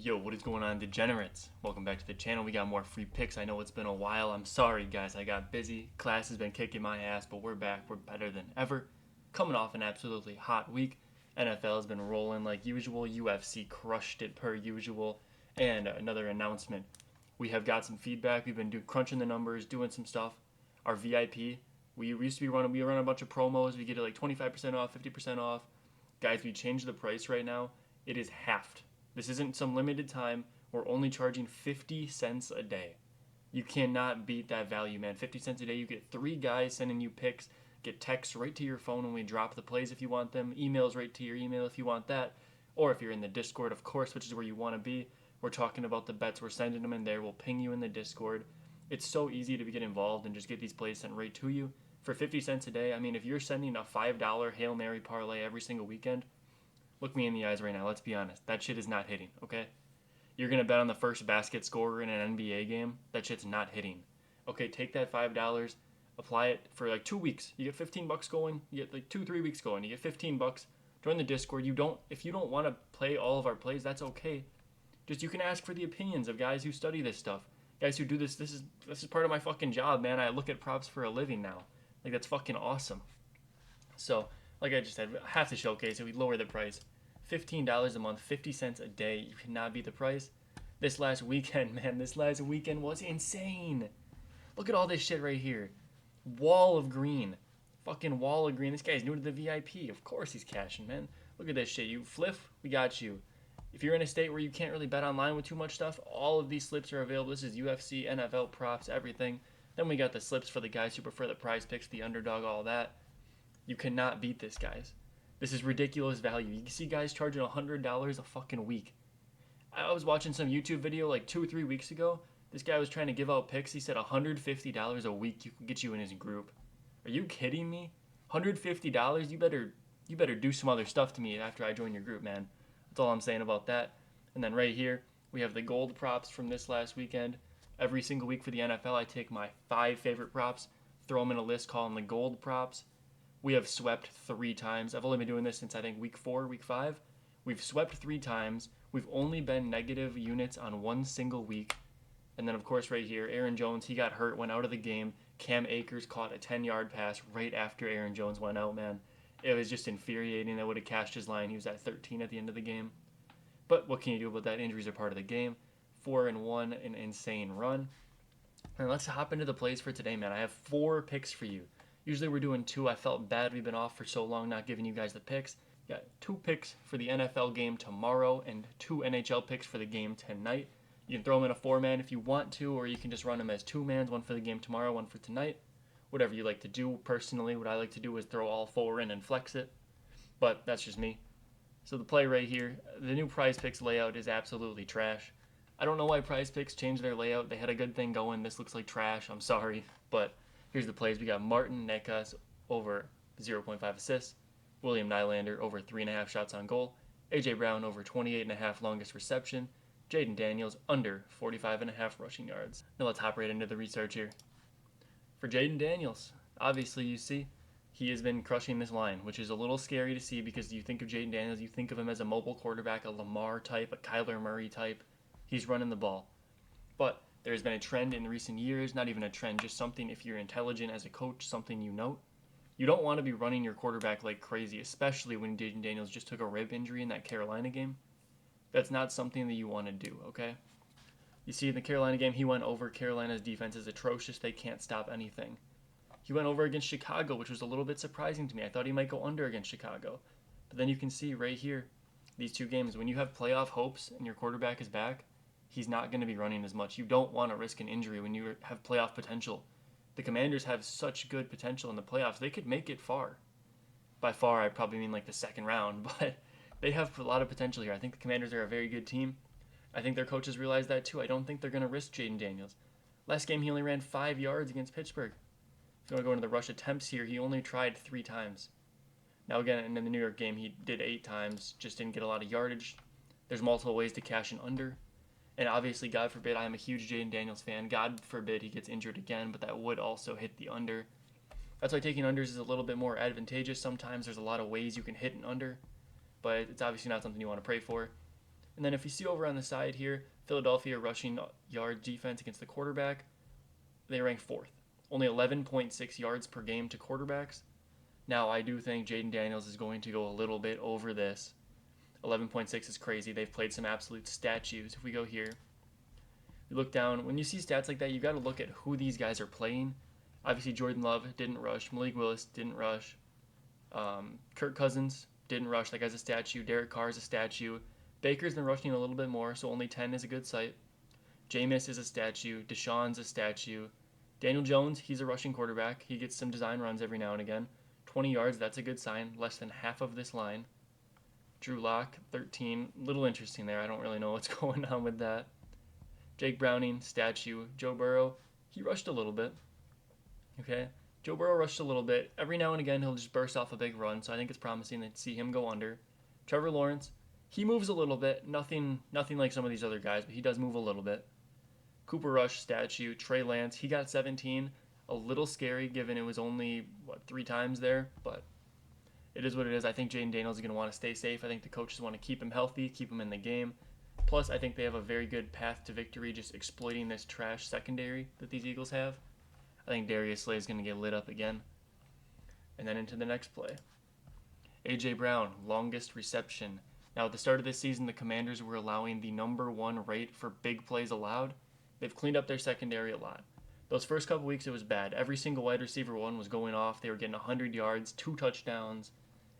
Yo, what is going on, degenerates? Welcome back to the channel. We got more free picks. I know it's been a while. I'm sorry, guys. I got busy. Class has been kicking my ass, but we're back. We're better than ever. Coming off an absolutely hot week. NFL has been rolling like usual. UFC crushed it per usual. And another announcement. We have got some feedback. We've been crunching the numbers, doing some stuff. Our VIP, we used to be running. We run a bunch of promos. We get it like 25% off, 50% off. Guys, we changed the price right now. It is halved. This isn't some limited time. We're only charging 50 cents a day. You cannot beat that value, man. 50 cents a day. You get 3 guys sending you picks, get texts right to your phone when we drop the plays if you want them, emails right to your email if you want that, or if you're in the Discord, of course, which is where you want to be. We're talking about the bets. We're sending them in there. We'll ping you in the Discord. It's so easy to get involved and just get these plays sent right to you. For 50 cents a day, I mean, if you're sending a $5 Hail Mary parlay every single weekend, look me in the eyes right now. Let's be honest. That shit is not hitting, okay? You're going to bet on the first basket scorer in an NBA game. That shit's not hitting. Okay, take that $5, apply it for like 2 weeks. You get 15 bucks going. You get like 2-3 weeks going. You get 15 bucks. Join the Discord. If you don't want to play all of our plays, that's okay. Just you can ask for the opinions of guys who study this stuff. Guys who do this. This is part of my fucking job, man. I look at props for a living now. Like, that's fucking awesome. So, like I just said, I have to showcase it. We lower the price. $15 a month, 50 cents a day. You cannot beat the price. This last weekend, man, this last weekend was insane. Look at all this shit right here. Wall of green. Fucking wall of green. This guy's new to the VIP. Of course he's cashing, man. Look at this shit. You fliff, we got you. If you're in a state where you can't really bet online with too much stuff, all of these slips are available. This is UFC, NFL props, everything. Then we got the slips for the guys who prefer the prize picks, the underdog, all that. You cannot beat this, guys. This is ridiculous value. You can see guys charging $100 a fucking week. I was watching some YouTube video like 2 or 3 weeks ago. This guy was trying to give out picks. He said $150 a week you can get you in his group. Are you kidding me? $150? You better do some other stuff to me after I join your group, man. That's all I'm saying about that. And then right here, we have the gold props from this last weekend. Every single week for the NFL, I take my 5 favorite props, throw them in a list, call them the gold props. We have swept 3 times. I've only been doing this since I think week 4, week 5. We've swept 3 times. We've only been negative units on 1 single week. And then, of course, right here, Aaron Jones, he got hurt, went out of the game. Cam Akers caught a 10-yard pass right after Aaron Jones went out, man. It was just infuriating. I would have cashed his line. He was at 13 at the end of the game. But what can you do about that? Injuries are part of the game. 4-1, an insane run. And let's hop into the plays for today, man. I have 4 picks for you. Usually we're doing 2. I felt bad we've been off for so long not giving you guys the picks. Got 2 picks for the NFL game tomorrow and 2 NHL picks for the game tonight. You can throw them in a 4-man if you want to, or you can just run them as 2-mans, 1 for the game tomorrow, 1 for tonight. Whatever you like to do. Personally, what I like to do is throw all 4 in and flex it. But that's just me. So the play right here, the new Prize Picks layout is absolutely trash. I don't know why Prize Picks changed their layout. They had a good thing going. This looks like trash. I'm sorry. But here's the plays. We got Martin Necas over 0.5 assists. William Nylander over 3.5 shots on goal. A.J. Brown over 28.5 longest reception. Jaden Daniels under 45.5 rushing yards. Now let's hop right into the research here. For Jaden Daniels, obviously you see he has been crushing this line, which is a little scary to see because you think of Jaden Daniels, you think of him as a mobile quarterback, a Lamar type, a Kyler Murray type. He's running the ball. But there's been a trend in recent years, not even a trend, just something if you're intelligent as a coach, something you note. You don't want to be running your quarterback like crazy, especially when Jaden Daniels just took a rib injury in that Carolina game. That's not something that you want to do, okay? You see in the Carolina game, he went over. Carolina's defense is atrocious. They can't stop anything. He went over against Chicago, which was a little bit surprising to me. I thought he might go under against Chicago. But then you can see right here, these 2 games, when you have playoff hopes and your quarterback is back, he's not going to be running as much. You don't want to risk an injury when you have playoff potential. The Commanders have such good potential in the playoffs. They could make it far. By far, I probably mean like the second round, but they have a lot of potential here. I think the Commanders are a very good team. I think their coaches realize that too. I don't think they're going to risk Jaden Daniels. Last game, he only ran 5 yards against Pittsburgh. If you want to go into the rush attempts here, he only tried 3 times. Now again, in the New York game, he did 8 times, just didn't get a lot of yardage. There's multiple ways to cash an under. And obviously, God forbid, I am a huge Jaden Daniels fan. God forbid he gets injured again, but that would also hit the under. That's why taking unders is a little bit more advantageous. Sometimes there's a lot of ways you can hit an under, but it's obviously not something you want to pray for. And then if you see over on the side here, Philadelphia rushing yard defense against the quarterback, they rank 4th. Only 11.6 yards per game to quarterbacks. Now, I do think Jayden Daniels is going to go a little bit over this. 11.6 is crazy. They've played some absolute statues. If we go here, you look down. When you see stats like that, you got to look at who these guys are playing. Obviously, Jordan Love didn't rush. Malik Willis didn't rush. Kirk Cousins didn't rush. That guy's a statue. Derek Carr is a statue. Baker's been rushing a little bit more, so only 10 is a good sight. Jameis is a statue. Deshaun's a statue. Daniel Jones, he's a rushing quarterback. He gets some design runs every now and again. 20 yards, that's a good sign. Less than half of this line. Drew Lock, 13. Little interesting there. I don't really know what's going on with that. Jake Browning, statue. Joe Burrow, he rushed a little bit. Okay? Joe Burrow rushed a little bit. Every now and again, he'll just burst off a big run, so I think it's promising to see him go under. Trevor Lawrence, he moves a little bit. Nothing like some of these other guys, but he does move a little bit. Cooper Rush, statue. Trey Lance, he got 17. A little scary given it was only, 3 times there, but it is what it is. I think Jayden Daniels is going to want to stay safe. I think the coaches want to keep him healthy, keep him in the game. Plus, I think they have a very good path to victory just exploiting this trash secondary that these Eagles have. I think Darius Slay is going to get lit up again. And then into the next play. A.J. Brown, longest reception. Now, at the start of this season, the Commanders were allowing the #1 rate for big plays allowed. They've cleaned up their secondary a lot. Those first couple weeks, it was bad. Every single wide receiver one was going off. They were getting 100 yards, 2 touchdowns.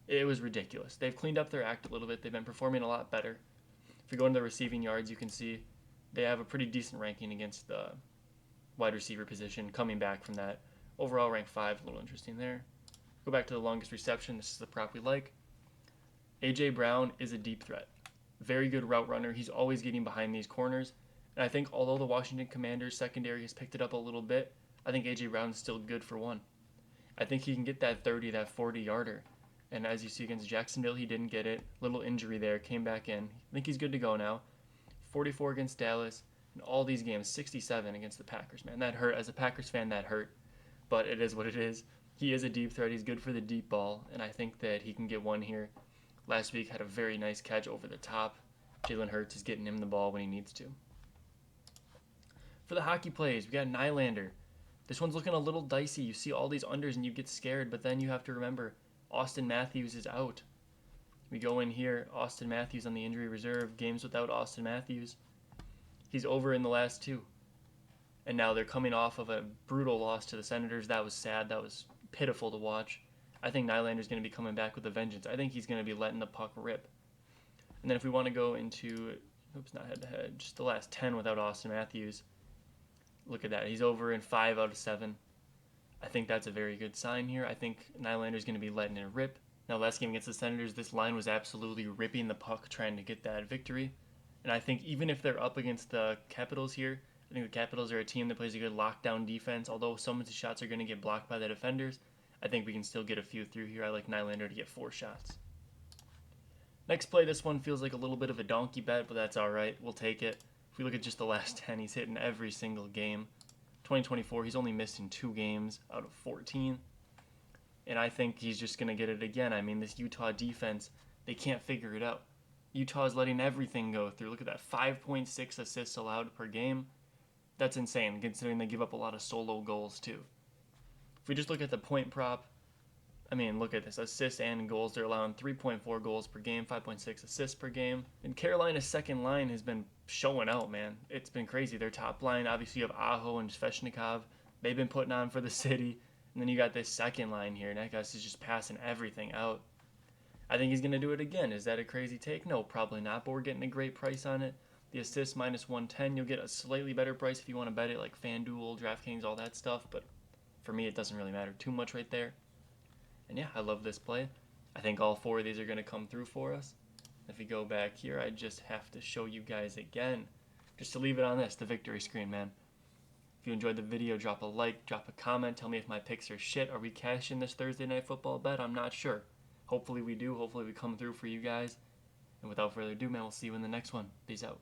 It was ridiculous. They've cleaned up their act a little bit. They've been performing a lot better. If you go into the receiving yards, you can see they have a pretty decent ranking against the wide receiver position coming back from that. Overall, rank 5, a little interesting there. Go back to the longest reception. This is the prop we like. A.J. Brown is a deep threat. Very good route runner. He's always getting behind these corners. And I think although the Washington Commanders secondary has picked it up a little bit, I think A.J. Brown is still good for 1. I think he can get that 30, that 40-yarder. And as you see against Jacksonville, he didn't get it. Little injury there, came back in. I think he's good to go now. 44 against Dallas. In all these games, 67 against the Packers, man. That hurt. As a Packers fan, that hurt. But it is what it is. He is a deep threat. He's good for the deep ball. And I think that he can get 1 here. Last week had a very nice catch over the top. Jalen Hurts is getting him the ball when he needs to. For the hockey plays, we got Nylander. This one's looking a little dicey. You see all these unders and you get scared, but then you have to remember Austin Matthews is out. We go in here, Austin Matthews on the injury reserve, games without Austin Matthews. He's over in the last 2. And now they're coming off of a brutal loss to the Senators. That was sad. That was pitiful to watch. I think Nylander's going to be coming back with a vengeance. I think he's going to be letting the puck rip. And then if we want to go into, not head-to-head, just the last 10 without Austin Matthews, look at that. He's over in 5 out of 7. I think that's a very good sign here. I think Nylander's going to be letting it rip. Now, last game against the Senators, this line was absolutely ripping the puck trying to get that victory. And I think even if they're up against the Capitals here, I think the Capitals are a team that plays a good lockdown defense. Although some of the shots are going to get blocked by the defenders, I think we can still get a few through here. I like Nylander to get 4 shots. Next play, this one feels like a little bit of a donkey bet, but that's all right. We'll take it. If we look at just the last 10, he's hitting every single game. 2024, he's only missed in 2 games out of 14. And I think he's just going to get it again. I mean, this Utah defense, they can't figure it out. Utah is letting everything go through. Look at that, 5.6 assists allowed per game. That's insane, considering they give up a lot of solo goals, too. If we just look at the point prop, I mean, look at this. Assists and goals, they're allowing 3.4 goals per game, 5.6 assists per game. And Carolina's second line has been showing out, man. It's been crazy. Their top line, obviously you have Aho and Svechnikov. They've been putting on for the city. And then you got this second line here. Negas is just passing everything out. I think he's going to do it again. Is that a crazy take? No, probably not. But we're getting a great price on it. The assist minus 110. You'll get a slightly better price if you want to bet it, like FanDuel, DraftKings, all that stuff. But for me, it doesn't really matter too much right there. And yeah, I love this play. I think all 4 of these are going to come through for us. If you go back here, I just have to show you guys again. Just to leave it on this, the victory screen, man. If you enjoyed the video, drop a like, drop a comment. Tell me if my picks are shit. Are we cashing this Thursday Night Football bet? I'm not sure. Hopefully we do. Hopefully we come through for you guys. And without further ado, man, we'll see you in the next one. Peace out.